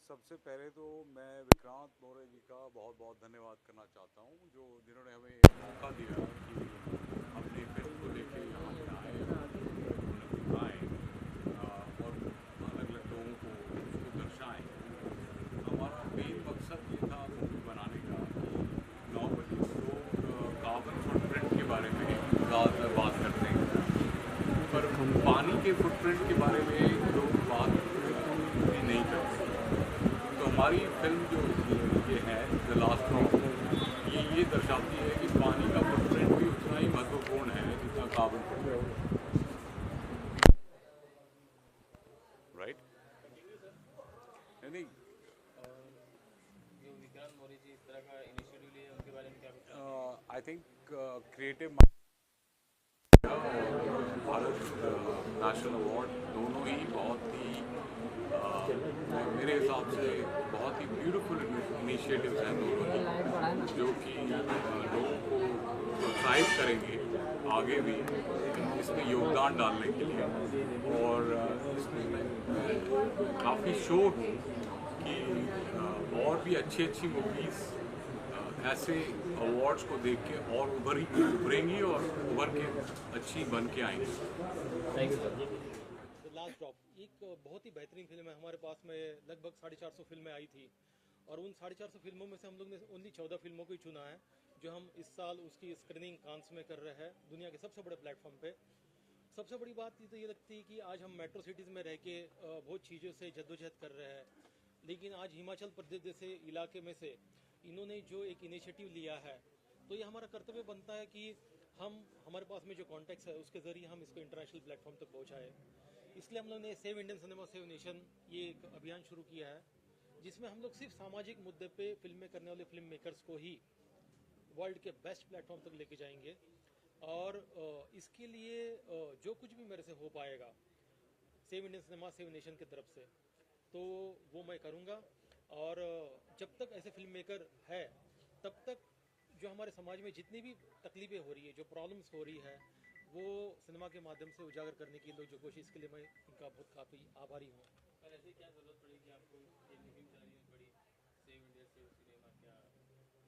सबसे पहले तो मैं विक्रांत मोरे जी का बहुत बहुत धन्यवाद करना चाहता हूँ जो जिन्होंने हमें मौका दिया कि अपनी फिल्म को लेके यहाँ पे आए उन्हें दिखाएं और अलग अलग लोगों को उसको दर्शाएं। हमारा मेन मकसद ये था मूवी बनाने का कि नॉर्मली लोग कार्बन फुटप्रिंट के बारे में ज़्यादातर बात करते हैं, पर पानी के फुटप्रिंट के बारे में लोग बात भी नहीं करते। तो हमारी फिल्म जो ये है द लास्ट ड्रॉप, ये दर्शाती है कि पानी का फुटप्रिंट भी उतना ही महत्वपूर्ण है जितना कार्बन फुटप्रिंट, राइट? यानी जो विक्रांत मौर्य जी इस तरह का इनिशिएटिव लिए उनके बारे में क्या कुछ I think creative Bharat national award दोनों ही बहुत ही मेरे हिसाब से बहुत ही ब्यूटीफुल इनिशिएटिव्स हैं दोनों ही, जो कि लोगों को प्रोत्साहित करेंगे आगे भी इसमें योगदान डालने के लिए। और इसमें मैं काफ़ी श्योर हूँ कि और भी अच्छी मूवीज़ ऐसे अवार्ड्स को देख के और उभरेंगी और उभर के अच्छी बन के आएंगी। Thank you sir. The last drop एक बहुत ही बेहतरीन फिल्म है। हमारे पास में लगभग 450 फिल्में आई थी और उन 450 फिल्मों में से हम लोग ने ओनली 14 फिल्मों को ही चुना है जो हम इस साल उसकी स्क्रीनिंग कांस में कर रहे हैं दुनिया के सबसे बड़े प्लेटफॉर्म पे। सबसे बड़ी बात तो ये लगती है कि आज हम मेट्रो सिटीज़ में रह के बहुत चीज़ों से जद्दोजहद कर रहे हैं, लेकिन आज हिमाचल प्रदेश जैसे इलाके में से इन्होंने जो एक इनिशिएटिव लिया है तो ये हमारा कर्तव्य बनता है कि हमारे पास में जो कॉन्टेक्ट है उसके ज़रिए हम इसको इंटरनेशनल प्लेटफॉर्म तक पहुँचाएँ। इसलिए हम लोग ने save Indian cinema save nation ये एक अभियान शुरू किया है जिसमें हम लोग सिर्फ सामाजिक मुद्दे पे फिल्में करने वाले फिल्म मेकर्स को ही वर्ल्ड के बेस्ट प्लेटफॉर्म तक लेके जाएंगे। और इसके लिए जो कुछ भी मेरे से हो पाएगा save Indian cinema save nation की तरफ से तो वो मैं करूँगा। और जब तक ऐसे फिल्म मेकर है तब तक जो हमारे समाज में जितनी भी तकलीफ़ें हो रही है, जो प्रॉब्लम्स हो रही है, वो सिनेमा के माध्यम से उजागर करने की लोग जो कोशिश के लिए मैं इनका बहुत काफ़ी आभारी हूँ। और ऐसे क्या ज़रूरत पड़ेगी आपको, ये मुहिम चल रही है बड़ी सेव इंडिया सेव सिनेमा, क्या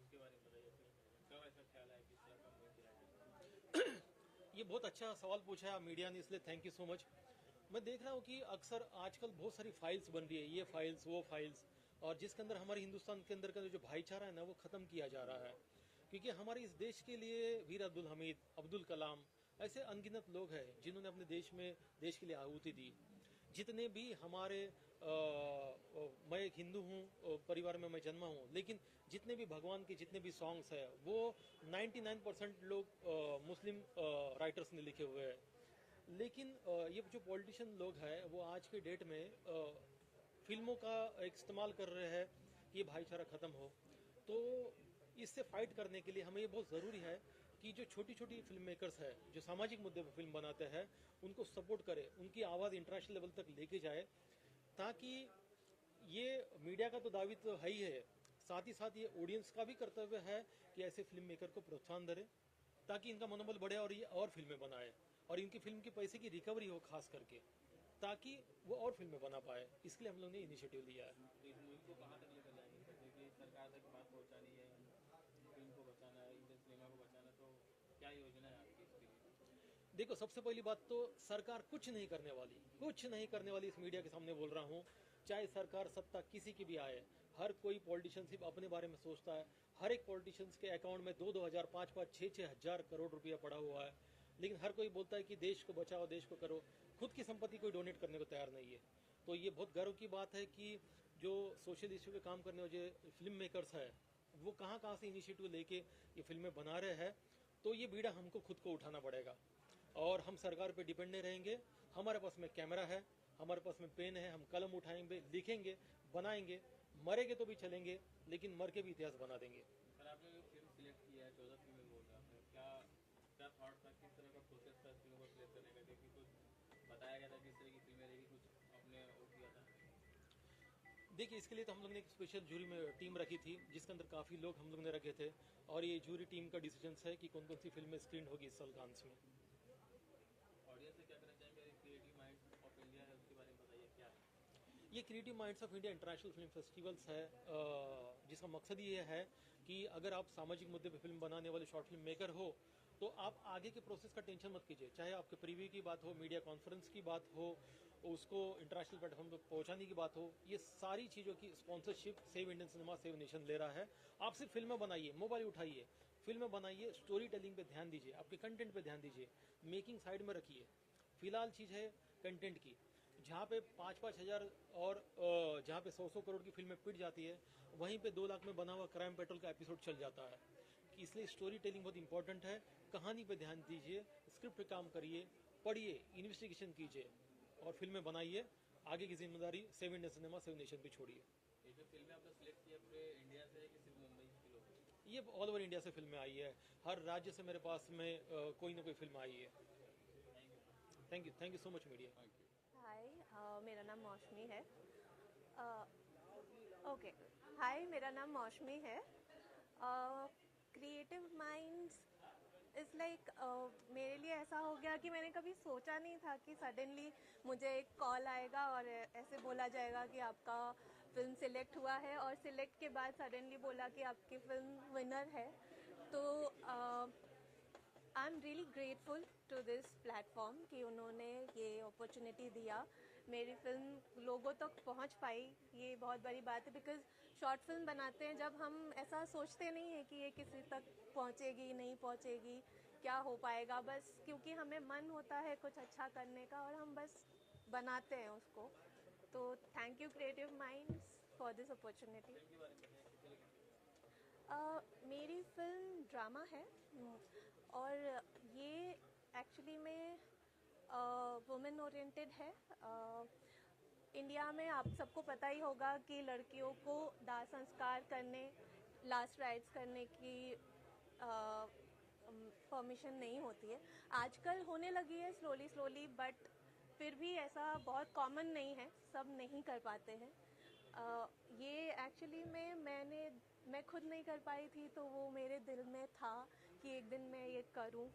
उसके बारे में बताइए। कब ऐसा ख्याल है कि इस तरह का मुहिम चलाया जाए? ये बहुत अच्छा सवाल पूछा है आप मीडिया ने, इसलिए थैंक यू सो मच। मैं देख रहा हूँ कि अक्सर आजकल बहुत सारी फाइल्स बन रही है, ये फाइल्स वो फाइल्स, और जिसके अंदर हमारे हिंदुस्तान के अंदर का जो भाईचारा है ना वो ख़त्म किया जा रहा है। क्योंकि हमारे इस देश के लिए वीर अब्दुल हमीद, अब्दुल कलाम ऐसे अनगिनत लोग हैं जिन्होंने अपने देश के लिए आहुति दी। जितने भी हमारे मैं एक हिंदू हूँ, परिवार में मैं जन्मा हूँ, लेकिन जितने भी भगवान के जितने भी सॉन्ग्स हैं वो 99% लोग मुस्लिम राइटर्स ने लिखे हुए हैं। लेकिन ये जो पॉलिटिशियन लोग हैं वो आज के डेट में फिल्मों का इस्तेमाल कर रहे हैं कि ये भाईचारा ख़त्म हो। तो इससे फाइट करने के लिए हमें ये बहुत ज़रूरी है कि जो छोटी छोटी फिल्म मेकर्स हैं जो सामाजिक मुद्दे पर फिल्म बनाते हैं उनको सपोर्ट करें, उनकी आवाज़ इंटरनेशनल लेवल तक लेके जाए, ताकि ये मीडिया का तो दावी तो है ही है, साथ ही साथ ये ऑडियंस का भी कर्तव्य है कि ऐसे फिल्म मेकर को प्रोत्साहन दें ताकि इनका मनोबल बढ़े और ये और फिल्में बनाए और इनकी फिल्म के पैसे की रिकवरी हो, खास करके ताकि वो और फिल्में बना पाए। इसके लिए हम लोग ने इनिशिएटिव लिया है। तो इस मुहिम को कहाँ तक लेकर जाएंगे? जैसे कि सरकार तक बात पहुँचानी है, फिल्म को बचाना है, इंडियन सिनेमा को बचाना, तो क्या योजना है आपकी इसके लिए? देखो, सबसे पहली बात तो सरकार कुछ नहीं करने वाली, कुछ नहीं करने वाली, इस मीडिया के सामने बोल रहा हूँ। चाहे सरकार सत्ता किसी की भी आए, हर कोई पॉलिटिशियन सिर्फ अपने बारे में सोचता है। हर एक पॉलिटिशियंस के अकाउंट में 2-2 हज़ार, 5-5, 6-6 हज़ार करोड़ रुपया पड़ा हुआ है, लेकिन हर कोई बोलता है कि देश को बचाओ, देश को करो, खुद की संपत्ति कोई डोनेट करने को तैयार नहीं है। तो ये बहुत गर्व की बात है कि जो सोशल इशू पे काम करने वाले फिल्म मेकर्स है वो कहाँ कहाँ से इनिशिएटिव लेके ये फिल्में बना रहे हैं। तो ये बीड़ा हमको खुद को उठाना पड़ेगा और हम सरकार पे डिपेंड नहीं रहेंगे। हमारे पास में कैमरा है, हमारे पास में पेन है, हम कलम उठाएंगे, लिखेंगे, बनाएंगे, मरेंगे तो भी चलेंगे, लेकिन मर के भी इतिहास बना देंगे। सर, आपने जो फिल्म सिलेक्ट किया है, 14 फिल्में बोल रहे हैं आपने, क्या क्या थॉट था, किस तरह का प्रोसेस था इस फिल्म को सिलेक्ट करने का? क्योंकि कुछ बताया गया था किस तरह की फिल्में रहेगी, कुछ आपने वो किया था? देखिए, इसके लिए तो हम लोग ने एक स्पेशल जूरी में टीम रखी थी जिसके अंदर काफ़ी लोग हम लोग ने रखे थे, और ये जूरी टीम का डिसीजन है कि कौन कौन सी फिल्में स्क्रीन होगी इस साल कांस में। ऑडियंस से क्या करना चाहेंगे? क्रिएटिव माइंड ऑफ इंडिया है, उसके बारे में बताइए क्या है? ये creative minds of India international film festivals है, जिसका मकसद ये है कि अगर आप सामाजिक मुद्दे पे फिल्म बनाने वाले शॉर्ट फिल्म मेकर हो तो आप आगे के प्रोसेस का टेंशन मत कीजिए, चाहे आपके प्रीव्यू की बात हो, मीडिया कॉन्फ्रेंस की बात हो, उसको इंटरनेशनल प्लेटफॉर्म पर पहुंचाने की बात हो, ये सारी चीज़ों की sponsorship save Indian cinema save nation ले रहा है। आप सिर्फ फिल्में बनाइए, मोबाइल उठाइए, फिल्में बनाइए, स्टोरी टेलिंग पे ध्यान दीजिए, आपके कंटेंट पे ध्यान दीजिए, मेकिंग साइड में रखिए। फिलहाल चीज़ है कंटेंट की, जहाँ पे 5-5 हज़ार और जहाँ पे 100-100 करोड़ की फिल्में पिट जाती है, वहीं पे 2 लाख में बना हुआ क्राइम पेट्रोल का एपिसोड चल जाता है। इसलिए स्टोरी टेलिंग बहुत इंपॉर्टेंट है, कहानी पे ध्यान दीजिए, स्क्रिप्ट पे काम करिए, पढ़िए, इन्वेस्टिगेशन कीजिए और फिल्में बनाइए। आगे की जिम्मेदारी save Indian cinema save nation पे छोड़िए। ये जो फिल्में आपने सिलेक्ट किया पूरे इंडिया से है कि सिर्फ मुंबई के लोग? ये ऑल ओवर इंडिया से फिल्में आई है, हर राज्य से मेरे पास में कोई ना कोई फिल्म आई है। Thank you so much media. Thank you. Hi, मेरा नाम मौसमी है। ओके, हाय, मेरा नाम मौसमी है। क्रिएटिव माइंड्स इज़ लाइक, मेरे लिए ऐसा हो गया कि मैंने कभी सोचा नहीं था कि सडनली मुझे एक कॉल आएगा और ऐसे बोला जाएगा कि आपका फिल्म सिलेक्ट हुआ है, और सिलेक्ट के बाद सडनली बोला कि आपकी फिल्म विनर है। तो I am really grateful to this platform कि उन्होंने ये अपॉर्चुनिटी दिया, मेरी फिल्म लोगों तक पहुंच पाई। ये बहुत बड़ी बात है, बिकॉज शॉर्ट फिल्म बनाते हैं जब हम ऐसा सोचते नहीं है कि ये किसी तक पहुंचेगी नहीं पहुंचेगी, क्या हो पाएगा, बस क्योंकि हमें मन होता है कुछ अच्छा करने का और हम बस बनाते हैं उसको। तो thank you creative minds for this opportunity. मेरी फिल्म ड्रामा है, और ये एक्चुअली में वुमेन ओरिएंटेड है। इंडिया में आप सबको पता ही होगा कि लड़कियों को दाह संस्कार करने, लास्ट राइट्स करने की परमिशन नहीं होती है। आजकल होने लगी है स्लोली, बट फिर भी ऐसा बहुत कॉमन नहीं है, सब नहीं कर पाते हैं। ये एक्चुअली में मैं खुद नहीं कर पाई थी, तो वो मेरे दिल में था कि एक दिन मैं ये करूं।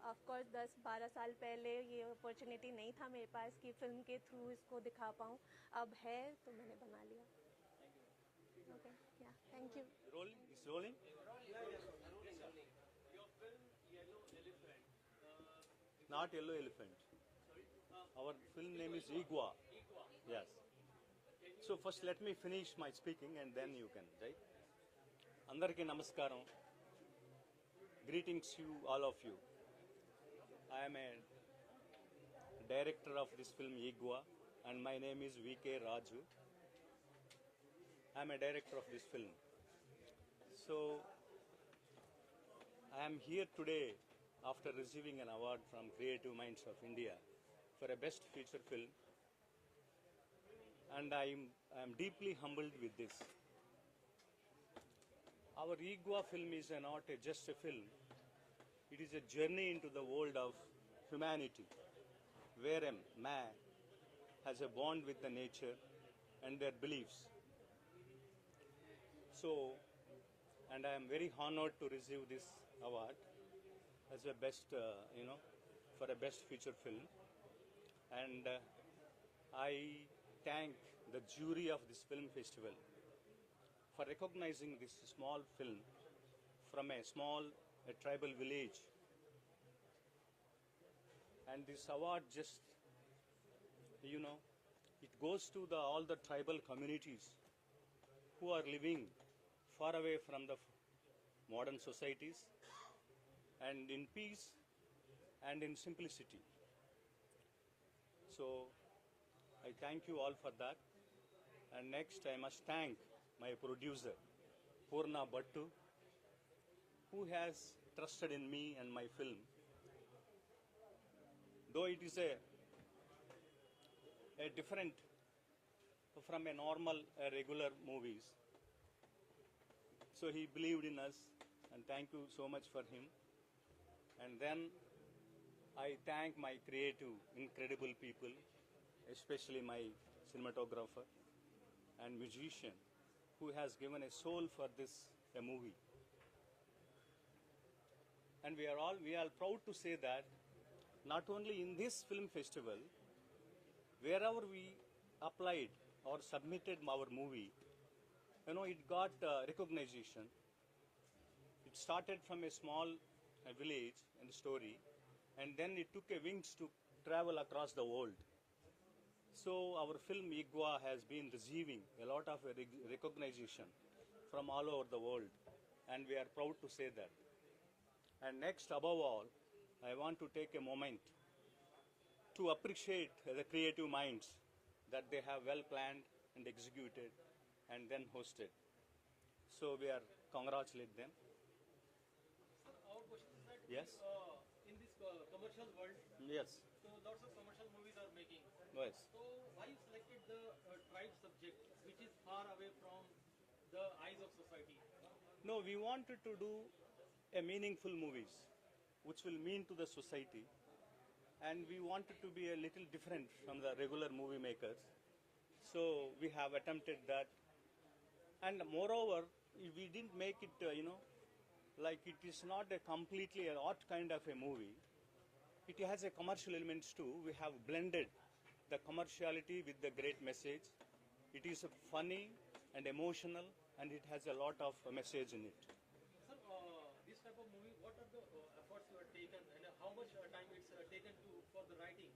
ऑफ कोर्स 10-12 साल पहले ये अपॉर्चुनिटी नहीं था मेरे पास कि फिल्म के थ्रू इसको दिखा पाऊँ, अब है तो मैंने बना लिया। ओके, या thank you. Rolling? It's rolling? Not Yellow Elephant. Our film name is Igua. Yes. So first let me finish my speaking and then you can, right? Andarki namaskaram. Greetings to all of you. I am a director of this film Igua and my name is VK Raju. I am a director of this film. So I am here today after receiving an award from Creative Minds of India for a best feature film, and I am deeply humbled with this. Our Igua film is not just a film, it is a journey into the world of humanity, where a man has a bond with the nature and their beliefs. So, and I am very honored to receive this award as a best, for a best feature film. And I thank the jury of this film festival for recognizing this small film from a tribal village. And this award just, it goes to all the tribal communities who are living far away from the modern societies and in peace and in simplicity. So I thank you all for that. And next I must thank my producer Purna Bhattu, who has trusted in me and my film. Though it is a different from a normal regular movies, so he believed in us, and thank you so much for him. And then I thank my creative, incredible people, especially my cinematographer and musician, who has given a soul for this a movie. And we are proud to say that not only in this film festival, wherever we applied or submitted our movie, it got recognition. It started from a small village and story, and then it took a wings to travel across the world. So our film Igwa has been receiving a lot of recognition from all over the world, and we are proud to say that. And next, above all, I want to take a moment to appreciate the creative minds that they have well planned and executed and then hosted. So we are congratulate them. Sir, our question is that Yes. in this commercial world, Yes. so lots of commercial movies are making. Yes. So why you selected the tribe subject, which is far away from the eyes of society? No, we wanted to do a meaningful movies, which will mean to the society, and we wanted to be a little different from the regular movie makers. So we have attempted that, and moreover, we didn't make it, like it is not a completely an art kind of a movie. It has a commercial elements too. We have blended the commerciality with the great message. It is funny and emotional, and it has a lot of message in it. Sir, this type of movie, what are the efforts you have taken, and how much time it's taken for the writing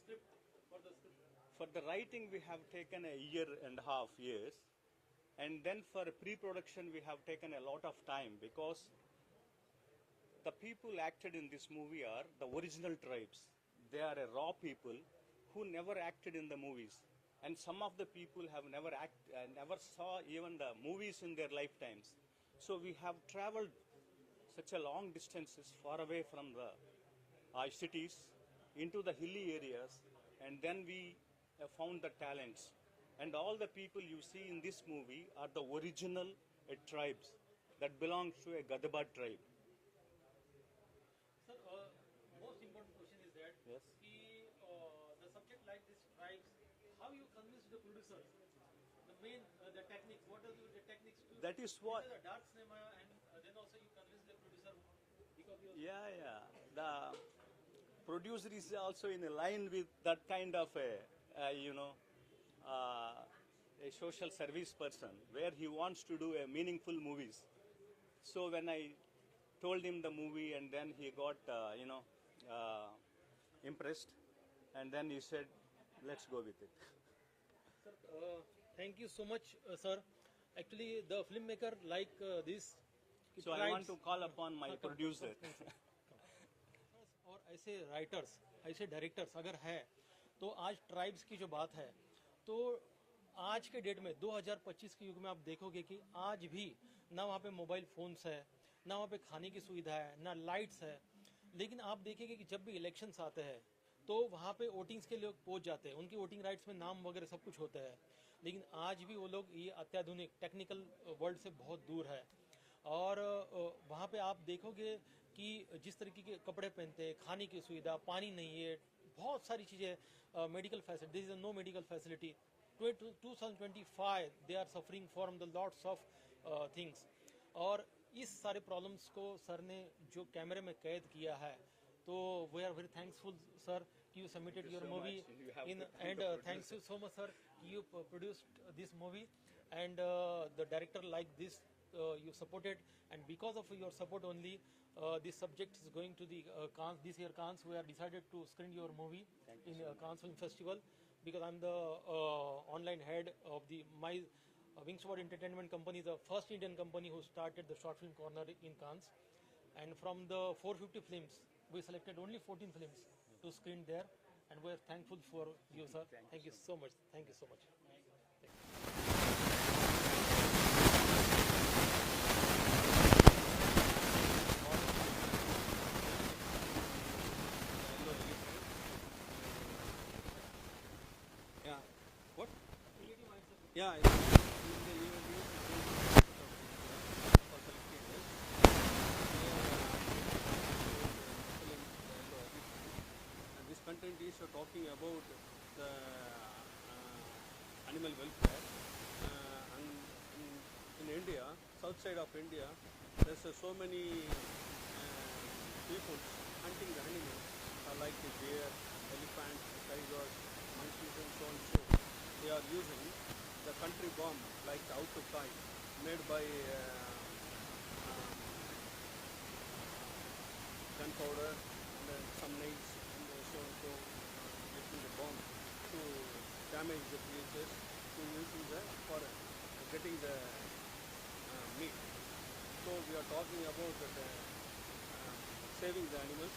script for the script? For the writing, we have taken a year and a half years, and then for pre-production, we have taken a lot of time because the people acted in this movie are the original tribes. They are a raw people who never acted in the movies, and some of the people have never saw even the movies in their lifetimes. So we have traveled such a long distances far away from the cities into the hilly areas, and then we found the talents. And all the people you see in this movie are the original tribes that belongs to a Gadaba tribe. Sir, most important question is that Yes. the subject like this tribes, how you convince the producers? The main, the techniques. What are the techniques to? That is what. The dark cinema, and then also you convince the producer because you. Yeah. The producer is also in line with that kind of a social service person where he wants to do a meaningful movies. So when I told him the movie, and then he got impressed, and then he said, "Let's go with it." Sir, thank you so much, sir. Actually, the filmmaker like this. So I want to call upon my producer. और ऐसे writers, ऐसे directors अगर है तो आज tribes की जो बात है, तो आज के डेट में 2025 के युग में आप देखोगे कि आज भी ना वहाँ पे मोबाइल फोन्स है, ना वहाँ पे खाने की सुविधा है, ना लाइट्स है, लेकिन आप देखेंगे कि जब भी इलेक्शंस आते हैं तो वहाँ पे वोटिंग्स के लोग पहुँच जाते हैं, उनकी वोटिंग राइट्स में नाम वगैरह सब कुछ होता है, लेकिन आज भी वो लोग ये अत्याधुनिक टेक्निकल वर्ल्ड से बहुत दूर है। और वहाँ पे आप देखोगे कि जिस तरीके के कपड़े पहनते हैं, खाने की सुविधा, पानी नहीं है, बहुत सारी चीज़ें, medical facility, this is no medical facility. 2025 they are suffering from the lots of things. और इस सारे प्रॉब्लम्स को सर ने जो कैमरे में कैद किया है, तो we are very thankful sir कि you submitted your movie in, and thanks you so much sir you produced this movie, and the director like this you supported, and because of your support only this subject is going to the Cannes, this year Cannes. We are decided to screen your movie in Cannes Film Festival, because I'm the online head of the my Wingsword Entertainment company, the first Indian company who started the short film corner in Cannes, and from the 450 films we selected only 14 films to screen there, and we are thankful for you sir. Thank you so much. Thank you so much. Yeah, this content is talking about the animal welfare. And in India, south side of India, there's so many people hunting the animals like the bear, elephant, tigers, monkeys, and so on. So they farm, like Autukai, made by gunpowder and some nails and so and so, making the bomb to damage the creatures, to using the for getting the meat. So we are talking about that, saving the animals.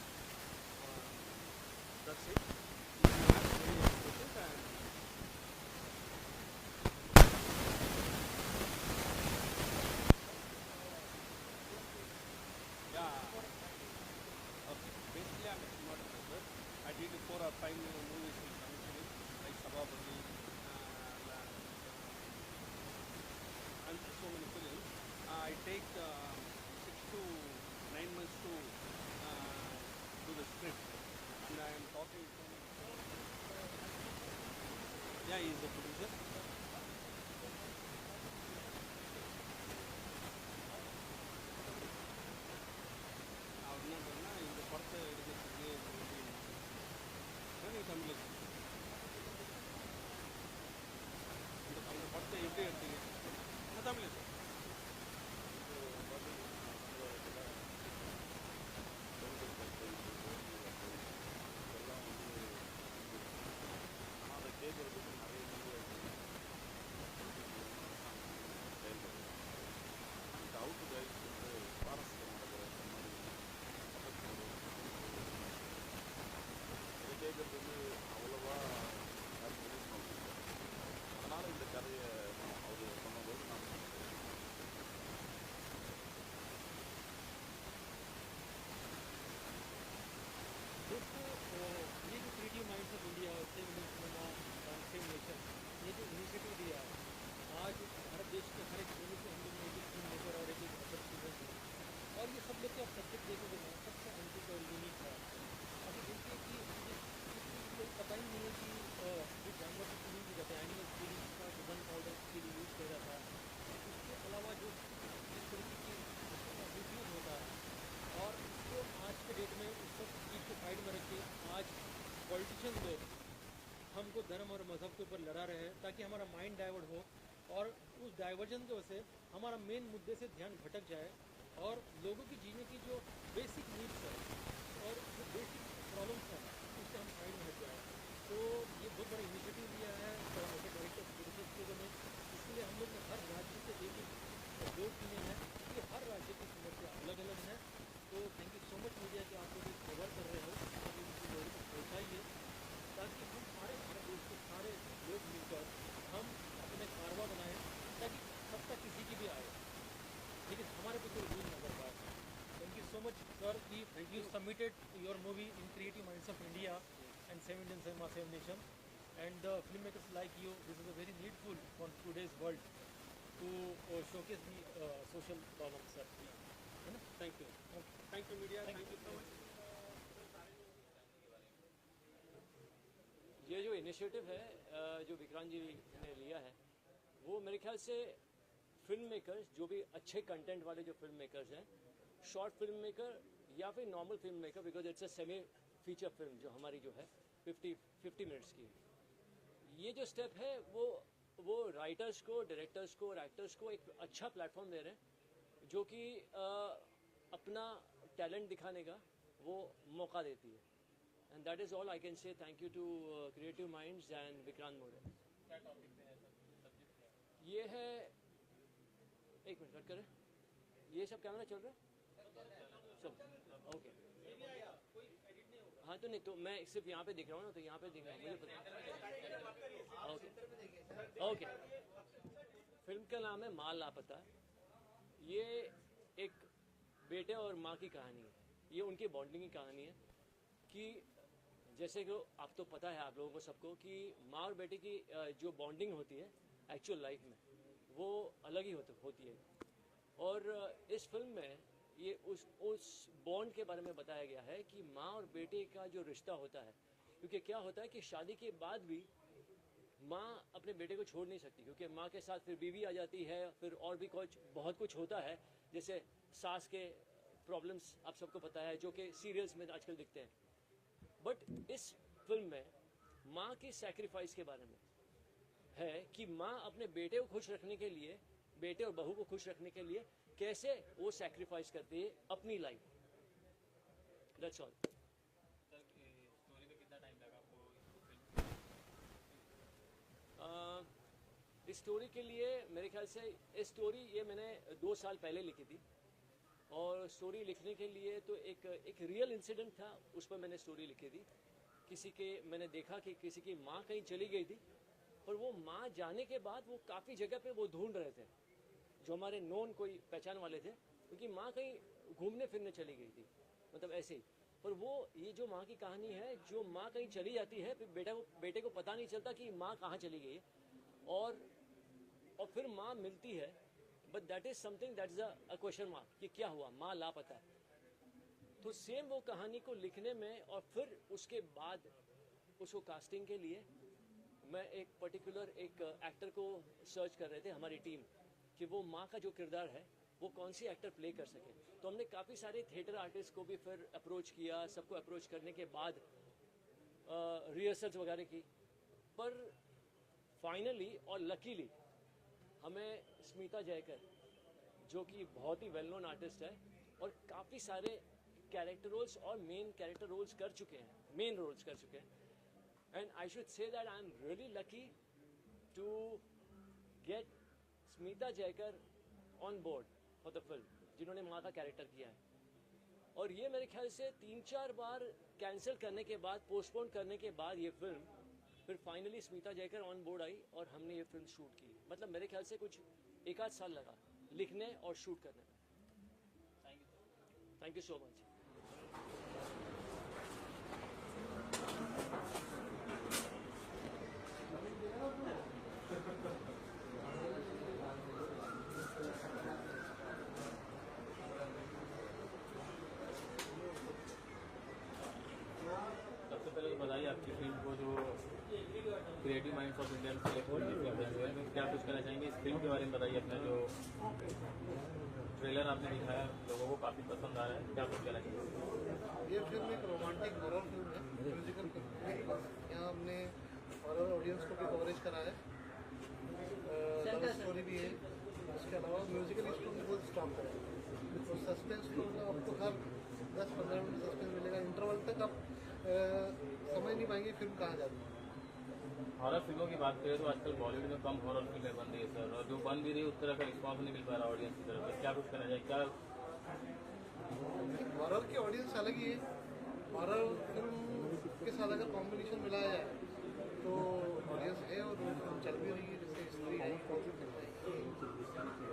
That's it. If you have any questions, and yeah. Okay. Basically, I'm a cinematographer. I did 4 or 5 movies in Tamil film, like Sabapati, and so many films. I take 6 to 9 months to do the script, and I am talking to. Yeah, he is the producer. அவர் என்ன பண்ணா இந்த படத்தை எடுக்கிறதுக்கு தமிழ் அந்த படத்தை எப்படி எடுத்தீங்க தமிழ் அதை கேட்கறதுக்கு நிறைய இந்த அவுட் கைஸ் வந்து ஃபாரஸ்ட்டில் நடக்கிற இந்த மாதிரி இதை கேட்கறதுக்கு அவ்வளோவா யாரும் ரிலீஸ் பண்ணுறது. அதனால் இந்த கதையை அவர் சொன்னபோது நான் दोस्तों ये जो creative minds of India same Indian cinema same nation, ये जो इनिशिएटिव दिया है, आज भारत देश के हर एक कोने से हम लोग ने एक फिल्म मेकर और एक अदर स्टूडेंट हैं, और ये सब लोग के आप सब्जेक्ट देखोगे ना, सबसे एंटिक और यूनिक है। अभी देखिए कि लोग पता ही नहीं है कि जो जानवर की फीलिंग की जाती है, एनिमल फीलिंग का जो गन पाउडर के लिए यूज़ किया जाता है, उसके अलावा जो जिस तरीके की यूज होता है, और इसको आज के डेट में उस सब चीज़ को साइड में रख के आज पॉलिटिशियन लोग हमको धर्म और मज़हब के ऊपर लड़ा रहे हैं ताकि हमारा माइंड डाइवर्ट हो, और उस डाइवर्जन की वजह से हमारा मेन मुद्दे से ध्यान भटक जाए और लोगों की जीने की जो बेसिक नीड्स है और जो बेसिक प्रॉब्लम्स हैं उससे हम साइड में हट जाए। तो ये बहुत बड़ा इनिशिएटिव लिया है ऐसे डायरेक्टर प्रोड्यूसर्स लोगों ने। इसलिए हम लोग ने हर राज्य से एक वोट चुने हैं कि हर राज्य की समस्या अलग अलग है। तो thank you so much media कि आप लोग कवर कर रहे हो, आप लोगों को पहुँचाइए ताकि हम सारे भारत देश के सारे लोग मिलकर हम अपने कारवा बनाएं ताकि सत्ता किसी की भी आए लेकिन हमारे पे कोई रूल न कर पाए। Thank you so much sir कि you submitted your movie in creative minds of India and Same Indian Cinema, Same Nation, and filmmakers like you, this is a very needful for today's world to showcase the social problems, sir. Thank you. Thank you, media. Thank you so much. ये जो initiative है जो विक्रांत जी ने लिया है, वो मेरे ख्याल से फिल्म मेकर्स जो भी अच्छे कंटेंट वाले जो फिल्म मेकर्स हैं, शॉर्ट फिल्म मेकर या फिर normal film maker, because it's a semi feature film जो हमारी जो है 50 मिनट्स की, ये जो स्टेप है वो राइटर्स को, डायरेक्टर्स को और एक्टर्स को एक अच्छा प्लेटफॉर्म दे रहे हैं जो कि अपना टैलेंट दिखाने का वो मौका देती है। And that is all I can say. Thank you to creative minds and Vikrant Maurya. ये है, एक मिनट कट करें, ये सब कैमरा चल रहा है सब ओके। हाँ तो नहीं, तो मैं सिर्फ यहाँ पे दिख रहा हूँ ना, तो यहाँ पे दिख रहा हूँ, मुझे पता। Okay okay. फिल्म का नाम है माल लापता। ये एक बेटे और माँ की कहानी है, ये उनकी बॉन्डिंग की कहानी है कि जैसे कि आप तो पता है आप लोगों को सबको कि माँ और बेटे की जो बॉन्डिंग होती है एक्चुअल लाइफ में वो अलग ही होती है। और इस फिल्म में ये उस बॉन्ड के बारे में बताया गया है कि माँ और बेटे का जो रिश्ता होता है, क्योंकि क्या होता है कि शादी के बाद भी माँ अपने बेटे को छोड़ नहीं सकती, क्योंकि माँ के साथ फिर बीवी आ जाती है, फिर और भी बहुत कुछ होता है, जैसे सास के प्रॉब्लम्स आप सबको पता है जो कि सीरियल्स में आजकल दिखते हैं। बट इस फिल्म में माँ की सैक्रिफाइस के बारे में है कि माँ अपने बेटे को खुश रखने के लिए, बेटे और बहू को खुश रखने के लिए कैसे वो सैक्रिफाइस करती है अपनी life. That's all. Sir story में कितना टाइम लगा आपको इस स्टोरी के लिए मेरे ख्याल से इस स्टोरी ये मैंने 2 साल पहले लिखी थी, और स्टोरी लिखने के लिए तो एक रियल इंसिडेंट था, उस पर मैंने स्टोरी लिखी थी। मैंने देखा कि किसी की माँ कहीं चली गई थी, और वो माँ जाने के बाद वो काफ़ी जगह पे वो ढूंढ रहे थे, जो हमारे नॉन कोई पहचान वाले थे, क्योंकि माँ कहीं घूमने फिरने चली गई थी, मतलब ऐसे ही। पर वो ये जो माँ की कहानी है, जो माँ कहीं चली जाती है, फिर बेटे को पता नहीं चलता कि माँ कहाँ चली गई है, और फिर माँ मिलती है, but that is something that is a question mark कि क्या हुआ, माँ लापता है। तो सेम वो कहानी को लिखने में, और फिर उसके बाद उसको कास्टिंग के लिए मैं एक पर्टिकुलर एक एक्टर को सर्च कर रहे थे, हमारी टीम, कि वो माँ का जो किरदार है वो कौन सी एक्टर प्ले कर सके। तो हमने काफ़ी सारे थिएटर आर्टिस्ट को भी फिर अप्रोच किया, सबको अप्रोच करने के बाद रिहर्सल्स वगैरह की, पर फाइनली और लकीली हमें स्मिता जयकर, जो कि बहुत ही वेल नोन आर्टिस्ट है और काफ़ी सारे कैरेक्टर रोल्स और मेन कैरेक्टर रोल्स कर चुके हैं, मेन रोल्स कर चुके हैं। And I should say that I am really lucky to get Smita Jaykar on board for the film, जिन्होंने माँ का कैरेक्टर किया है। और ये मेरे ख्याल से 3-4 बार कैंसिल करने के बाद, पोस्टपोन करने के बाद ये फिल्म फिर finally Smita Jaykar on board आई और हमने ये फिल्म शूट की। मतलब मेरे ख्याल से कुछ 1-8 साल लगा लिखने और शूट करने में। Thank you so much. सबसे पहले तो बताइए आपकी फिल्म को जो creative minds of India select हुई है, क्या कुछ कहना चाहेंगे इस फिल्म के बारे में? बताइए अपना जो ट्रेलर आपने दिखाया लोगों को काफ़ी पसंद आ रहा है, क्या कुछ कहना चाहिए? ये फिल्म एक रोमांटिक हॉरर फिल्म है, म्यूजिकल फिल्म है। यहाँ हमने हॉरर ऑडियंस को भी कवरेज करा है, लव स्टोरी भी है, उसके अलावा म्यूजिकल स्टोरी बहुत स्ट्रॉन्ग है। तो सस्पेंस तो आपको हर 10-15 मिनट सस्पेंस मिलेगा, इंटरवल तक आप समझ नहीं पाएंगे फिल्म कहाँ जाती है। हॉरर फिल्मों की बात करें तो आजकल बॉलीवुड में कम हॉरर फिल्में बन रही है सर, और जो बन भी रही है उस तरह का रिस्पॉन्स नहीं मिल पा रहा ऑडियंस की तरफ से, क्या कुछ करना चाहिए? क्या हॉरर की ऑडियंस अलग ही है, हॉरर फिल्म के साथ अगर कॉम्बिनेशन मिलाया जाए तो ऑडियंस है, और वो फिल्म चल भी रही है। जैसे स्त्री आई, कौन सी फिल्म आई,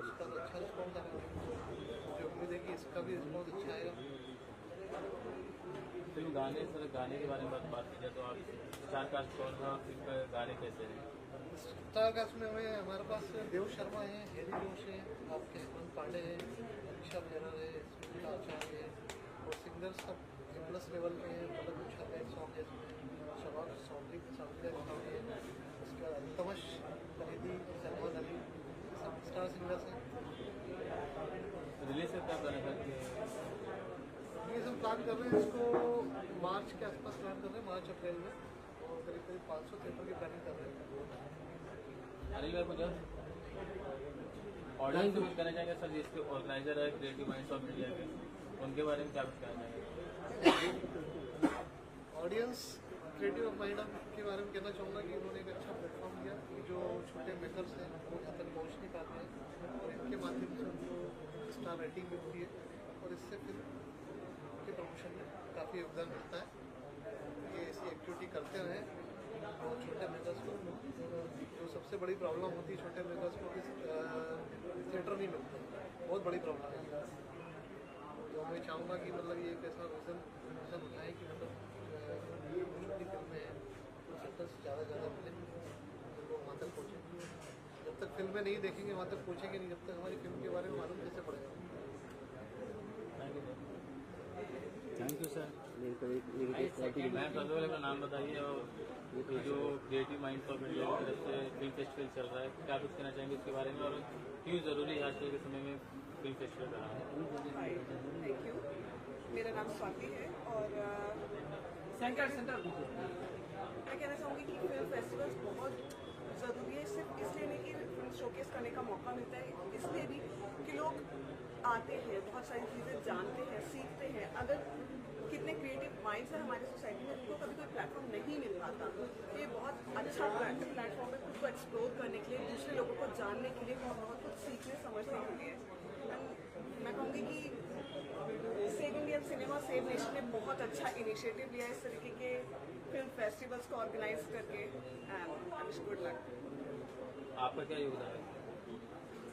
उसका तो अच्छा रिस्पॉन्स आ रहा है, मुझे उम्मीद है कि इसका भी रिस्पॉन्स अच्छा आएगा। फिल्म गाने, सर गाने के बारे में बात की जाए तो आप स्टार कास्ट कौन था, फिल्म का गाने कैसे हैं? स्टार कास्ट में हमारे पास देव शर्मा है, हेरी जोश है, आपके हेमंत पांडे है, अभिषा मेहरा है, स्मिता आचार्य है, और सिंगर्स सब प्लस लेवल पे हैं। मतलब कुछ हमें सॉन्ग है इसमें शबाब सॉन्ग सॉन्ग है, उसके बाद तमश खरीदी, सलमान अली, सब स्टार सिंगर्स हैं। रिलीज से क्या प्लान है? ये सब प्लान कर रहे हैं, इसको मार्च के आसपास प्लान कर रहे हैं, मार्च-अप्रैल में, और करीब 500 थिएटर की प्लानिंग कर रहे हैं। अनिल भाई कुछ ऑडियंस से कुछ कहना चाहेंगे सर, जिसके ऑर्गेनाइजर है क्रिएटिव माइंड्स ऑफ इंडिया के, उनके बारे में क्या कुछ कहना चाहेंगे? ऑडियंस क्रिएटिव माइंड के बारे में कहना चाहूँगा कि उन्होंने एक अच्छा प्लेटफॉर्म दिया कि जो छोटे मेकर्स हैं वो यहाँ तक पहुँच नहीं पाते हैं, और इनके माध्यम से उनको स्टार रेटिंग मिलती है, और इससे फिल्म के प्रमोशन में काफ़ी योगदान मिलता है। ये ऐसी एक्टिविटी करते रहें, और छोटे मेकर्स को, जो सबसे बड़ी प्रॉब्लम होती है छोटे मेकर्स को, थिएटर नहीं मिलता, बहुत बड़ी प्रॉब्लम है। तो मैं चाहूँगा कि मतलब ये एक ऐसा विज़न उठाए कि मतलब छोटी फिल्में हैं, थिएटर्स ज़्यादा मिले, लोग वहाँ तक पहुँचे। जब तक फिल्में नहीं देखेंगे वहाँ तक पहुँचेंगे नहीं, जब तक हमारी फिल्म के बारे में मालूम कैसे पड़ेगा। Thank you sir. मैम सबसे पहले अपना नाम बताइए, और ये जो क्रिएटिव माइंड्स ऑफ इंडिया की तरफ से फिल्म फेस्टिवल चल रहा है, क्या कुछ कहना चाहेंगे उसके बारे में, और क्यों ज़रूरी है आजकल के समय में फिल्म फेस्टिवल कराना? Thank you. मेरा नाम स्वाति है, और मैं कहना चाहूँगी कि फिल्म फेस्टिवल्स बहुत ज़रूरी है, सिर्फ इसलिए नहीं कि फिल्म शोकेस करने का मौका मिलता है, इसलिए भी कि लोग आते हैं, बहुत सारी चीज़ें जानते हैं, सीखते हैं। अगर कितने क्रिएटिव माइंड्स हैं हमारी सोसाइटी में जिनको कभी कोई प्लेटफॉर्म नहीं मिल पाता, तो ये बहुत अच्छा प्लेटफॉर्म है खुद को एक्सप्लोर करने के लिए, दूसरे लोगों को जानने के लिए, बहुत कुछ सीखने समझने के लिए। एंड मैं कहूँगी कि save Indian cinema save nation ने बहुत अच्छा इनिशिएटिव लिया इस तरीके के फिल्म फेस्टिवल्स को ऑर्गेनाइज करके, and I wish good luck. आपका क्या योगदान है?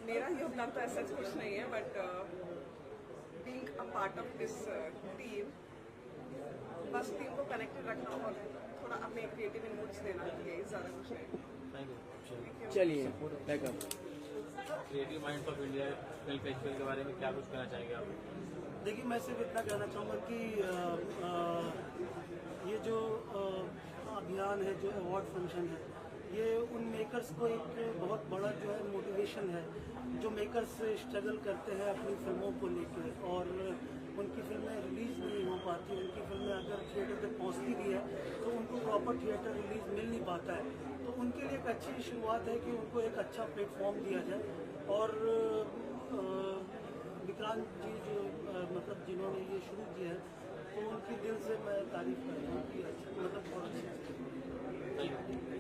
मेरा योगदान तो ऐसा कुछ नहीं है, but being a part of this team, बस टीम को कनेक्टेड रखना और थोड़ा अपने क्रिएटिव इनपुट्स देना, यही ज़्यादा कुछ नहीं। Thank you. चलिए backup. Creative minds of India film festival के बारे में क्या कुछ कहना चाहेंगे आप? देखिए, मैं सिर्फ इतना कहना चाहूँगा कि ये जो अभियान है, जो अवार्ड फंक्शन है, ये उन मेकर्स को एक बहुत बड़ा जो है मोटिवेशन है, जो मेकर्स स्ट्रगल करते हैं अपनी फिल्मों को लेकर और उनकी फिल्में रिलीज़ नहीं हो पाती, उनकी फिल्में अगर थिएटर तक पहुँचती भी है तो उनको प्रॉपर थिएटर रिलीज़ मिल नहीं पाता है। तो उनके लिए एक अच्छी शुरुआत है कि उनको एक अच्छा प्लेटफॉर्म दिया जाए। और विक्रांत जी जो मतलब जिन्होंने ये शुरू किया है, तो उनकी दिल से मैं तारीफ करता हूँ कि अच्छा, मतलब बहुत अच्छी।